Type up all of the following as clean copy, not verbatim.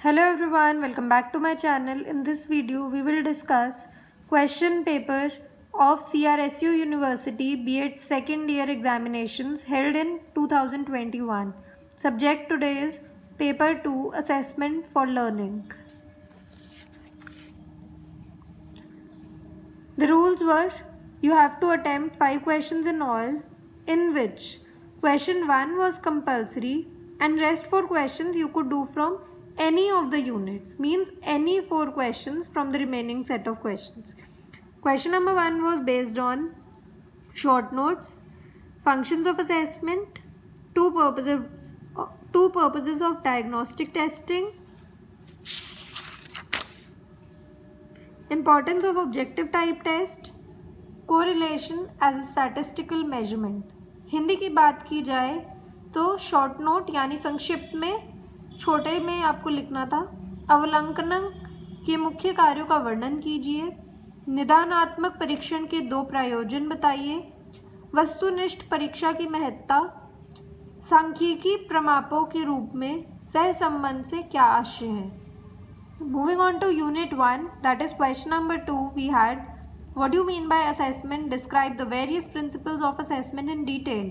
Hello everyone, welcome back to my channel. In this video, we will discuss question paper of CRSU University B.Ed second year examinations held in 2021. Subject today is paper 2 assessment for learning. The rules were you have to attempt 5 questions in all, in which question 1 was compulsory and rest 4 questions you could do from any of the units, means any 4 questions from the remaining set of questions. Question number 1 was based on short notes, functions of assessment, two purposes of diagnostic testing, importance of objective type test, correlation as a statistical measurement. Hindi की बात की जाए तो short note यानी संक्षिप्त में छोटे में आपको लिखना था. अवलोकन के मुख्य कार्यों का वर्णन कीजिए. निदानात्मक परीक्षण के 2 प्रयोजन बताइए. वस्तुनिष्ठ परीक्षा की महत्ता. सांख्यिकी प्रमापों के रूप में सहसंबंध से क्या आशय है. Moving on to unit 1, that is question number 2, we had what do you mean by assessment? Describe the various principles of assessment in detail.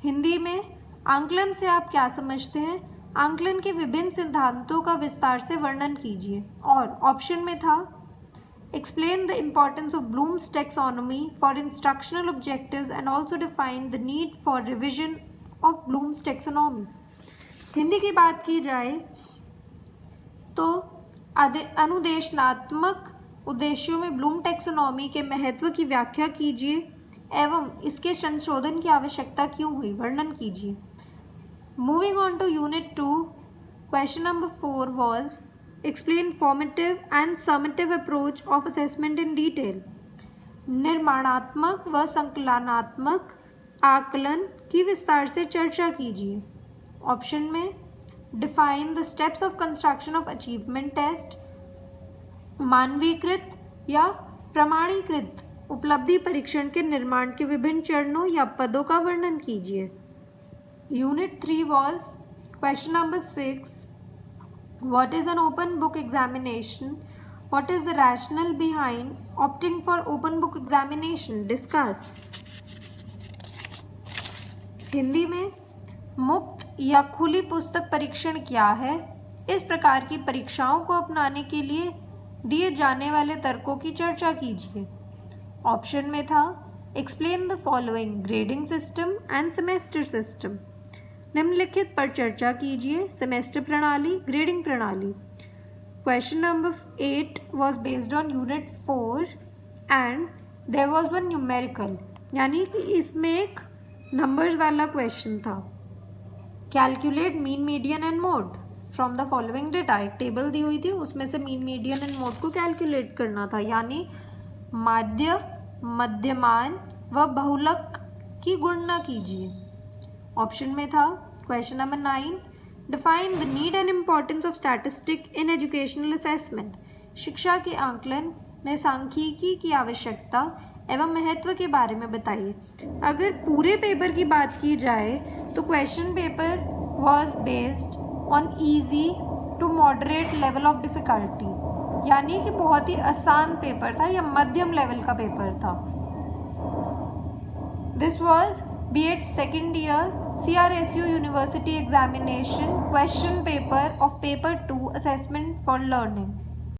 Hindi में आंकलन से आप क्या समझते हैं. आंकलन के विभिन्न सिद्धांतों का विस्तार से वर्णन कीजिए. और ऑप्शन में था explain the importance of Bloom's taxonomy for instructional objectives and also define the need for revision of Bloom's taxonomy. Hindi की बात की जाए तो अनुदेशनात्मक उद्देश्यों में ब्लूम टैक्सोनॉमी के महत्व की व्याख्या कीजिए एवं इसके संशोधन की आवश्यकता क्यों हुई, वर्णन कीजिए. Moving on to unit 2, question number 4 was explain formative and summative approach of assessment in detail. निर्माणात्मक व संकलनात्मक आकलन की विस्तार से चर्चा कीजिए. ऑप्शन में define the steps of construction of achievement test. मानवीकृत या प्रमाणीकृत उपलब्धि परीक्षण के निर्माण के विभिन्न चरणों या पदों का वर्णन कीजिए. Unit 3 was question number 6, what is an open book examination, what is the rational behind opting for open book examination, discuss. Hindi में मुक्त या खुली पुस्तक परीक्षण क्या है. इस प्रकार की परीक्षाओं को अपनाने के लिए दिए जाने वाले तर्कों की चर्चा कीजिए. ऑप्शन में था explain the following grading system and semester system. निम्नलिखित पर चर्चा कीजिए. सेमेस्टर प्रणाली, ग्रेडिंग प्रणाली. Question number 8 was based on unit 4 and there was one numerical, यानी कि इसमें एक नंबर वाला क्वेश्चन था. Calculate mean, median and mode from the following data. एक टेबल दी हुई थी, उसमें से मीन, मीडियन एंड मोड को कैलकुलेट करना था, यानी माध्य, मध्यमान व बहुलक की गणना कीजिए. ऑप्शन में था question number 9, define the need and importance of statistic in educational assessment. शिक्षा के आंकलन में सांख्यिकी की आवश्यकता एवं महत्व के बारे में बताइए. अगर पूरे पेपर की बात की जाए तो question paper was based on easy to moderate level of difficulty, यानी कि बहुत ही आसान पेपर था या मध्यम लेवल का पेपर था. This was B.Ed second year CRSU university examination question paper of paper 2 assessment for learning.